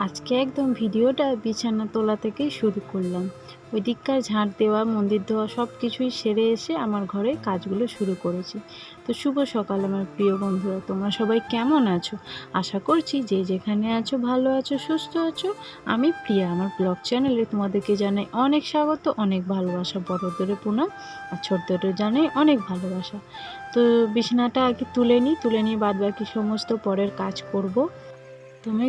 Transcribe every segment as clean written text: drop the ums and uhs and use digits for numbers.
আজকে একদম ভিডিওটা বিছানা তোলা থেকেই শুরু করলাম। ওই দিককার ঝাঁট দেওয়া, মন্দির ধোয়া সব কিছুই সেরে এসে আমার ঘরে কাজগুলো শুরু করেছি। তো শুভ সকাল আমার প্রিয় বন্ধুরা, তোমরা সবাই কেমন আছো? আশা করছি যে যেখানে আছো ভালো আছো, সুস্থ আছো। আমি প্রিয়া, আমার ব্লগ চ্যানেলে তোমাদেরকে জানাই অনেক স্বাগত, অনেক ভালোবাসা। বড়দের প্রণাম আর ছোটদের জানাই অনেক ভালোবাসা। তো বিছানাটা আগে তুলে নিয়ে বাদ বাকি সমস্ত পরের কাজ করব।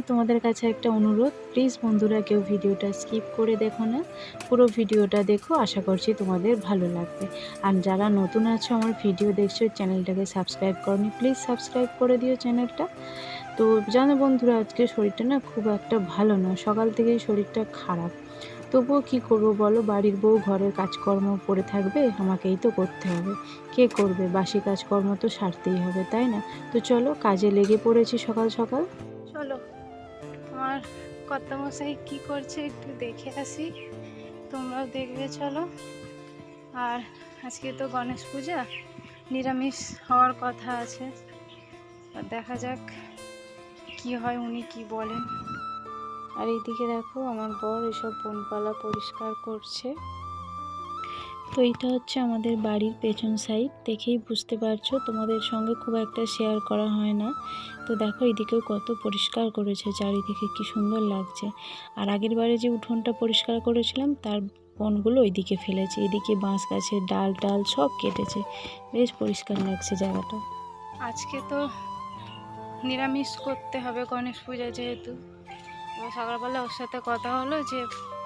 তোমাদের কাছে একটা অনুরোধ, প্লিজ বন্ধুরা কেউ ভিডিওটা স্কিপ করে দেখো না, পুরো ভিডিওটা দেখো, আশা করছি তোমাদের ভালো লাগবে। আর যারা নতুন আছো আমার ভিডিও দেখছো, চ্যানেলটাকে সাবস্ক্রাইব করনি, প্লিজ সাবস্ক্রাইব করে দিও চ্যানেলটা। তো জানো বন্ধুরা, আজকে শরীরটা না খুব একটা ভালো না, সকাল থেকেই শরীরটা খারাপ। তবুও কি করব বলো, বাড়ির বউ, ঘরের কাজকর্ম পড়ে থাকবে, আমাকেই তো করতে হবে। কে করবে? বাসি কাজকর্ম তো সারতেই হবে, তাই না? তো চলো কাজে লেগে পড়েছি সকাল সকাল। চলো আমার কর্তামশাই কি করছে একটু দেখে আসি, তোমরাও দেখবে চলো। আর আজকে তো গণেশ পূজা, নিরামিষ হওয়ার কথা আছে, আর দেখা যাক কি হয়, উনি কি বলেন। আর এইদিকে দেখো আমার বর এসব বনপালা পরিষ্কার করছে। তো এটা হচ্ছে আমাদের বাড়ির পেছন সাইড, দেখেই বুঝতে পারছো, তোমাদের সঙ্গে খুব একটা শেয়ার করা হয় না। তো দেখো এদিকেও কত পরিষ্কার করেছে, চারিদিকে কি সুন্দর লাগছে। আর আগের বারে যে উঠোনটা পরিষ্কার করেছিলাম তার বনগুলো ওইদিকে ফেলেছে, এদিকে বাঁশ গাছের ডাল টাল সব কেটেছে, বেশ পরিষ্কার লাগছে জায়গাটা। আজকে তো নিরামিষ করতে হবে গণেশ পূজা যেহেতু। সকালবেলা ওর সাথে কথা হলো যে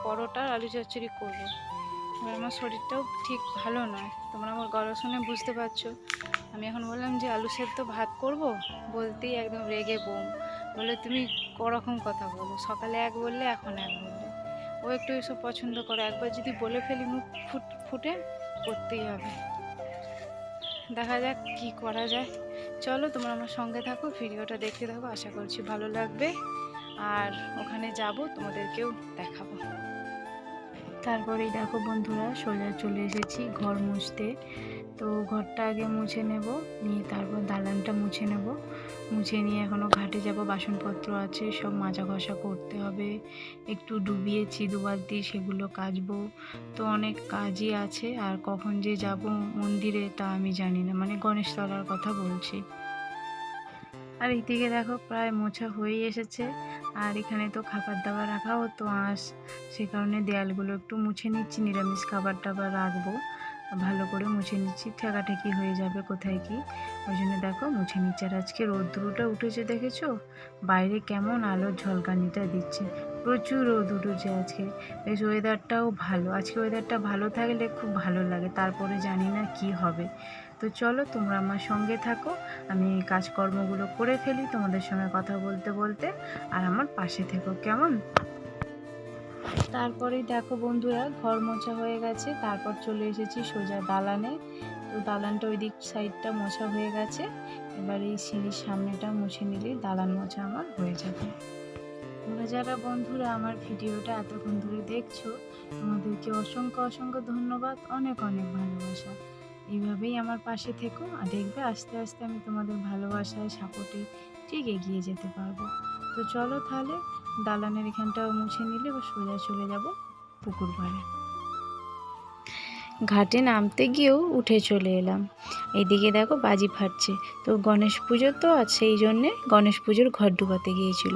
পরোটা আর আলু চচ্চড়ি করবো। আমার শরীরটাও ঠিক ভালো নয়, তোমরা আমার গলা শুনে বুঝতে পারছো। আমি এখন বললাম যে আলু সেদ্ধ ভাত করব, বলতেই একদম রেগে বোম, বলে তুমি ওরকম কথা বলো, সকালে এক বললে এখন এক বললে। ও একটু এসব পছন্দ করে, একবার যদি বলে ফেলি মুখ ফুটে করতেই হবে। দেখা যাক কি করা যায়। চলো তোমরা আমার সঙ্গে থাকো, ভিডিওটা দেখতে থাকো, আশা করছি ভালো লাগবে। আর ওখানে যাব, তোমাদেরকেও দেখাবো। তারপরেই দেখো বন্ধুরা, সোজা চলে এসেছি ঘর মুছতে। তো ঘরটা আগে মুছে নেব, নিয়ে তারপর দালানটা মুছে নেব। মুছে নিয়ে এখনও ঘাটে যাব, বাসনপত্র আছে সব মাজা ঘষা করতে হবে। একটু ডুবিয়েছি 2 বালতি, সেগুলো কাচবো। তো অনেক কাজই আছে, আর কখন যে যাব মন্দিরে তা আমি জানি না, মানে গণেশতলার কথা বলছি। আর এইদিকে দেখো প্রায় মোছা হয়েই এসেছে। আর এখানে তো খাবার দাবার রাখা হতো আঁশ, সে কারণে দেয়ালগুলো একটু মুছে নিচ্ছি, নিরামিষ খাবার টাবার রাখবো, ভালো করে মুছে নিচ্ছি, ঠেকাঠেকি হয়ে যাবে কোথায় কি, ওই জন্য দেখো মুছে নিচ্ছি। আর আজকে রোদ্দুরটা উঠেছে দেখেছো, বাইরে কেমন আলোর ঝলকানিটা দিচ্ছে, প্রচুর রোদ উঠেছে আজকে। বেশ ওয়েদারটাও ভালো, আজকে ওয়েদারটা ভালো থাকলে খুব ভালো লাগে, তারপরে জানি না কি হবে। তো চলো তোমরা আমার সঙ্গে থাকো, আমি কাজকর্মগুলো করে ফেলি তোমাদের সঙ্গে কথা বলতে বলতে, আর আমার পাশে থেকো কেমন। তারপরেই দেখো বন্ধুরা, ঘর মোছা হয়ে গেছে, তারপর চলে এসেছি সোজা দালানে। তো দালানটা ওই দিক সাইডটা মোছা হয়ে গেছে, এবার এই সিঁড়ির সামনেটা মুছে নিলেই দালান মোছা আমার হয়ে যাবে। তোমরা যারা বন্ধুরা আমার ভিডিওটা এতক্ষণ ধরে দেখছো, তোমাদেরকে অসংখ্য অসংখ্য ধন্যবাদ, অনেক অনেক ভালোবাসা। এইভাবেই আমার পাশে থেকো, আর দেখবে আস্তে আস্তে আমি তোমাদের ভালোবাসায় সাপোর্টে ঠিক এগিয়ে যেতে পারবো। তো চলো তাহলে দালানের এখানটাও মুছে নিলে এবার সোজা চলে যাব পুকুর পাড়ে। ঘাটে নামতে গিয়েও উঠে চলে এলাম। এইদিকে দেখো বাজি ফাটছে, তো গণেশ পুজো তো আর সেই জন্যে গণেশ পুজোর ঘর ডুবাতে গিয়েছিল।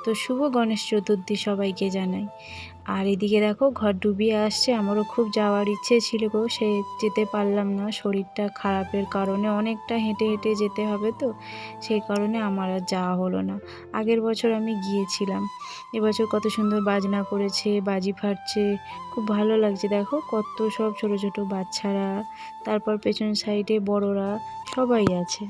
তো শুভ গণেশ চতুর্থী সবাইকে জানাই। আর এদিকে দেখো ঘর ডুবিয়ে আসছে, আমারও খুব যাওয়ার ইচ্ছে ছিল গো, সে যেতে পারলাম না, শরীরটা খারাপের কারণে অনেকটা হেঁটে হেঁটে যেতে হবে, তো সেই কারণে আমার আর যাওয়া হলো না। আগের বছর আমি গিয়েছিলাম, এবছর কত সুন্দর বাজনা করেছে, বাজি ফাটছে, খুব ভালো লাগছে। দেখো কত সব ছোট ছোট বাচ্চারা, তারপর পেছন সাইডে বড়রা সবাই আছে।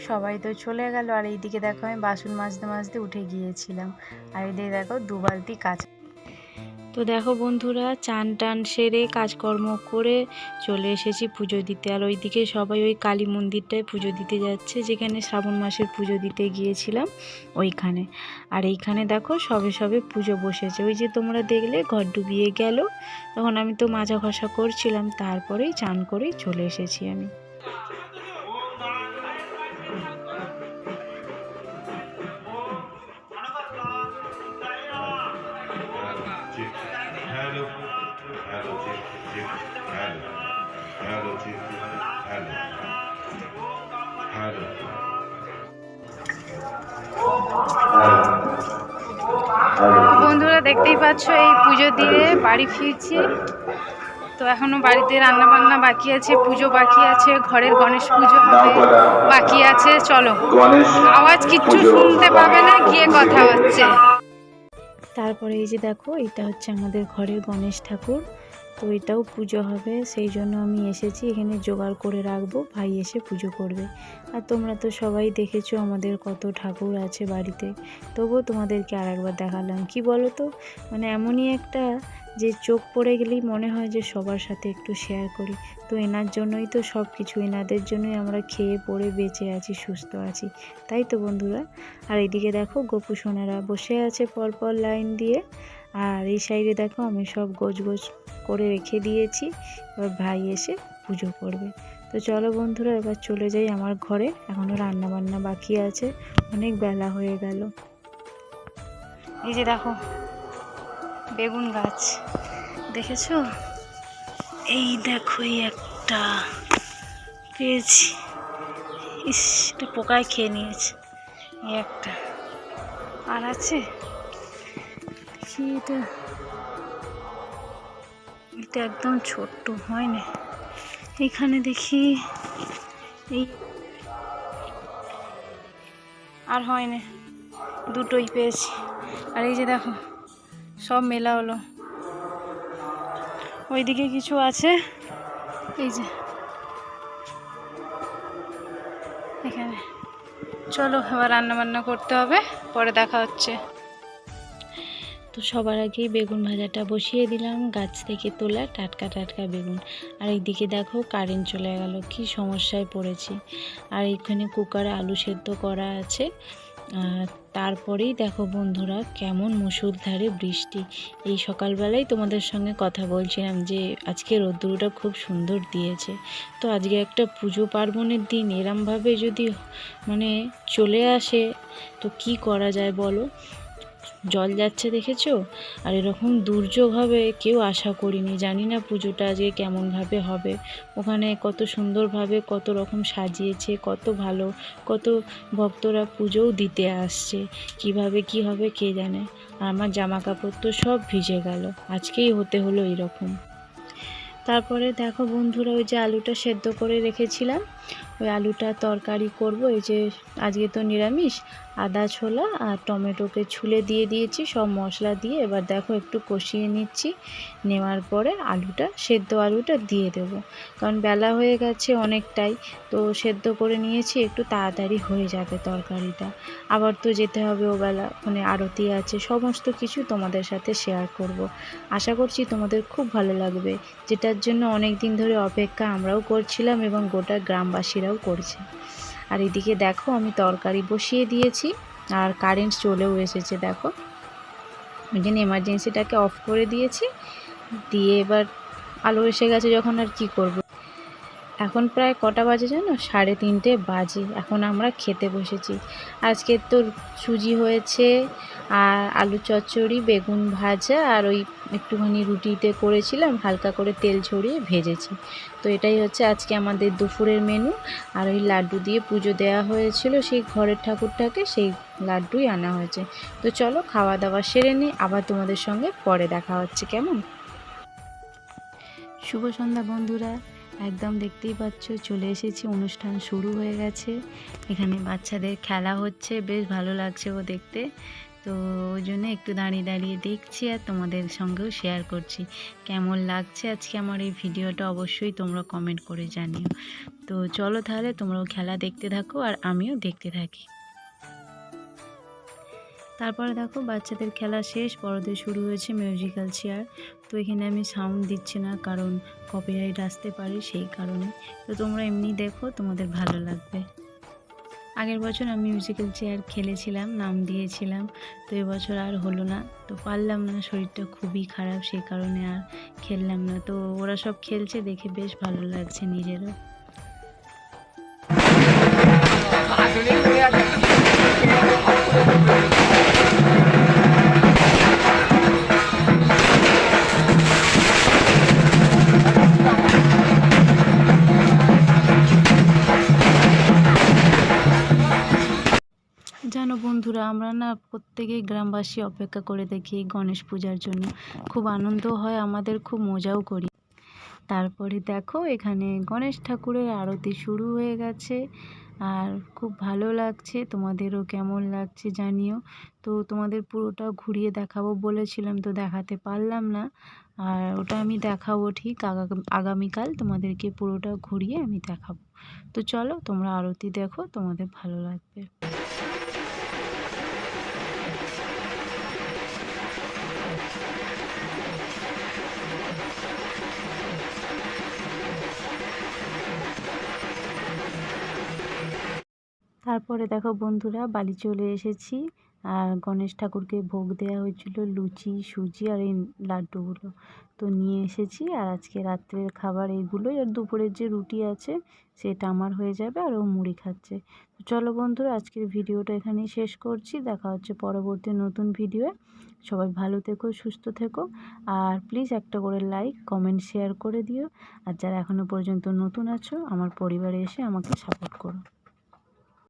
সবাই তো চলে গেল, আর এইদিকে দেখো আমি বাসন মাজতে মাজতে উঠে গিয়েছিলাম, আর এইদিকে দেখো 2 বালতি কাঁচা। তো দেখো বন্ধুরা, চান টান সেরে কাজকর্ম করে চলে এসেছি পুজো দিতে। আর ওইদিকে সবাই ওই কালী মন্দিরটায় পুজো দিতে যাচ্ছে, যেখানে শ্রাবণ মাসের পুজো দিতে গিয়েছিলাম ওইখানে। আর এইখানে দেখো সবে সবে পুজো বসেছে, ওই যে তোমরা দেখলে ঘর ডুবিয়ে গেল, তখন আমি তো মাজা ঘষা করছিলাম, তারপরেই চান করেই চলে এসেছি আমি। Hello, hello, hello, hello, hello, বন্ধুরা দেখতেই পাচ্ছ, এই পুজো দিয়ে বাড়ি ফিরছি। তো এখনো বাড়িতে রান্না বান্না বাকি আছে, পুজো বাকি আছে, ঘরের গণেশ পুজো হবে বাকি আছে। চলো, আওয়াজ কিচ্ছু শুনতে পাবে না, গিয়ে কথা হচ্ছে। তারপরে এই যে দেখো, এটা হচ্ছে আমাদের ঘরের গণেশ ঠাকুর, তো এটাও পুজো হবে, সেই জন্য আমি এসেছি এখানে জোগাড় করে রাখবো, ভাই এসে পুজো করবে। আর তোমরা তো সবাই দেখেছো আমাদের কত ঠাকুর আছে বাড়িতে, তবুও তোমাদেরকে আর একবার দেখালাম। কি বলো তো, মানে এমনই একটা যে চোখ পড়ে গেলেই মনে হয় যে সবার সাথে একটু শেয়ার করি। তো এনার জন্যই তো সব কিছু, এনাদের জন্যই আমরা খেয়ে পড়ে বেঁচে আছি, সুস্থ আছি, তাই তো বন্ধুরা। আর এইদিকে দেখো গোপু সোনারা বসে আছে পরপর লাইন দিয়ে, আর এই সাইডে দেখো আমি সব গোছ গোছ করে রেখে দিয়েছি, এবার ভাই এসে পুজো করবে। তো চলো বন্ধুরা, এবার চলে যাই আমার ঘরে, এখনও রান্না বান্না বাকি আছে, অনেক বেলা হয়ে গেল। এই যে দেখো বেগুন গাছ, দেখেছো? এই দেখো, এই একটা পেয়েছি, ইস, এটা পোকায় খেয়ে নিয়েছে। এই একটা আর আছে, কি এটা, এটা একদম ছোট্ট হয়নি। এখানে দেখি এই আর হয়নি, দুটোই পেয়েছি। আর এই যে দেখো সব মেলা হলো, ওইদিকে কিছু আছে, এই যে এখানে। চলো এবার রান্না বান্না করতে হবে, পরে দেখা হচ্ছে। তো সবার আগেই বেগুন ভাজাটা বসিয়ে দিলাম, গাছ থেকে তোলা টাটকা টাটকা বেগুন। আর এইদিকে দেখো কারেন্ট চলে গেল, কি সমস্যায় পড়েছি। আর এখানে কুকারে আলু সেদ্ধ করা আছে। তারপরেই দেখো বন্ধুরা কেমন মুষলধারে বৃষ্টি। এই সকালবেলায় তোমাদের সঙ্গে কথা বলছিলাম যে আজকে রোদ্দুরটা খুব সুন্দর দিয়েছে। তো আজকে একটা পুজো পার্বণের দিন এরমভাবে যদি মানে চলে আসে, তো কি করা যায় বলো। জল যাচ্ছে দেখেছো, আর এরকম দুর্যোগ হবে কেউ আশা করিনি। জানি না পুজোটা আজকে কেমনভাবে হবে। ওখানে কত সুন্দরভাবে কত রকম সাজিয়েছে, কত ভালো, কত ভক্তরা পুজোও দিতে আসছে। কিভাবে কি হবে কে জানে। আর আমার জামা কাপড় তো সব ভিজে গেল, আজকেই হতে হলো এরকম। তারপরে দেখো বন্ধুরা, ওই যে আলুটা সেদ্ধ করে রেখেছিলাম, ওই আলুটা তরকারি করব। এই যে আজকে তো নিরামিষ, আদা ছোলা আর টমেটোকে ছুলে দিয়ে দিয়েছি সব মশলা দিয়ে। এবার দেখো একটু কষিয়ে নিচ্ছি, নেওয়ার পরে আলুটা, সেদ্ধ আলুটা দিয়ে দেব, কারণ বেলা হয়ে গেছে অনেকটাই। তো সেদ্ধ করে নিয়েছি, একটু তাড়াতাড়ি হয়ে যাবে তরকারিটা। আবার তো যেতে হবে ওবেলা, ওখানে আরতি আছে, সমস্ত কিছু তোমাদের সাথে শেয়ার করব। আশা করছি তোমাদের খুব ভালো লাগবে, যেটার জন্য অনেক দিন ধরে অপেক্ষা আমরাও করছিলাম এবং গোটা গ্রামবাসীরাও করছে। আর এদিকে দেখো আমি তরকারি বসিয়ে দিয়েছি, আর কারেন্ট চলেও এসেছে। দেখো ওই জন্য এমার্জেন্সিটাকে অফ করে দিয়েছি, দিয়ে এবার আলো এসে গেছে যখন আর কি করব। এখন প্রায় কটা বাজে জানো, 3:30 বাজে। এখন আমরা খেতে বসেছি। আজকে তো সুজি হয়েছে, আর আলু চচ্চড়ি, বেগুন ভাজা, আর ওই একটুখানি রুটিতে করেছিলাম, হালকা করে তেল ছড়িয়ে ভেজেছি। তো এটাই হচ্ছে আজকে আমাদের দুপুরের মেনু। আর ওই লাড্ডু দিয়ে পুজো দেওয়া হয়েছিল সেই ঘরের ঠাকুরটাকে, সেই লাড্ডুই আনা হয়েছে। তো চলো খাওয়া দাওয়া সেরে নিই, আবার তোমাদের সঙ্গে পরে দেখা হচ্ছে, কেমন। শুভ সন্ধ্যা বন্ধুরা, একদম দেখতেই পাচ্ছ চলে এসেছি, অনুষ্ঠান শুরু হয়ে গেছে। এখানে বাচ্চাদের খেলা হচ্ছে, বেশ ভালো লাগছে ও দেখতে। তো ওই জন্য একটু দাঁড়িয়ে দাঁড়িয়ে দেখছি আর তোমাদের সঙ্গেও শেয়ার করছি। কেমন লাগছে আজকে আমার এই ভিডিওটা অবশ্যই তোমরা কমেন্ট করে জানিও। তো চলো তাহলে তোমরাও খেলা দেখতে থাকো আর আমিও দেখতে থাকি। তারপরে দেখো বাচ্চাদের খেলা শেষ, বড়দের শুরু হয়েছে মিউজিক্যাল চেয়ার। তো এখানে আমি সাউন্ড দিচ্ছি না, কারণ কপিরাইট আসতে পারে সেই কারণে। তো তোমরা এমনি দেখো, তোমাদের ভালো লাগবে। আগের বছর আমি মিউজিক্যাল চেয়ার খেলেছিলাম, নাম দিয়েছিলাম। তো এবছর আর হলো না, তো পারলাম না, শরীরটা খুবই খারাপ, সেই কারণে আর খেললাম না। তো ওরা সব খেলছে দেখে বেশ ভালো লাগছে নিজেরও। জানো বন্ধুরা, আমরা না প্রত্যেকেই গ্রামবাসী অপেক্ষা করে দেখি এই গণেশ পূজার জন্য। খুব আনন্দ হয় আমাদের, খুব মজাও করি। তারপরে দেখো এখানে গণেশ ঠাকুরের আরতি শুরু হয়ে গেছে আর খুব ভালো লাগছে। তোমাদেরও কেমন লাগছে জানিও। তো তোমাদের পুরোটা ঘুরিয়ে দেখাবো বলেছিলাম, তো দেখাতে পারলাম না। আর ওটা আমি দেখাবো ঠিক আগামীকাল, তোমাদেরকে পুরোটা ঘুরিয়ে আমি দেখাবো। তো চলো তোমরা আরতি দেখো, তোমাদের ভালো লাগবে। তারপরে দেখো বন্ধুরা, বাড়ি চলে এসেছি। আর গণেশ ঠাকুরকে ভোগ দেওয়া হয়েছিল লুচি, সুজি আর এই লাড্ডুগুলো তো নিয়ে এসেছি। আর আজকে রাত্রের খাবার এইগুলোই, আর দুপুরের যে রুটি আছে সেটা আমার হয়ে যাবে, আর ও মুড়ি খাচ্ছে। তো চলো বন্ধুরা, আজকের ভিডিওটা এখানেই শেষ করছি। দেখা হচ্ছে পরবর্তী নতুন ভিডিওয়ে। সবাই ভালো থেকো, সুস্থ থেকো। আর প্লিজ একটা করে লাইক, কমেন্ট, শেয়ার করে দিও। আর যারা এখনও পর্যন্ত নতুন আছো, আমার পরিবারে এসে আমাকে সাপোর্ট করো।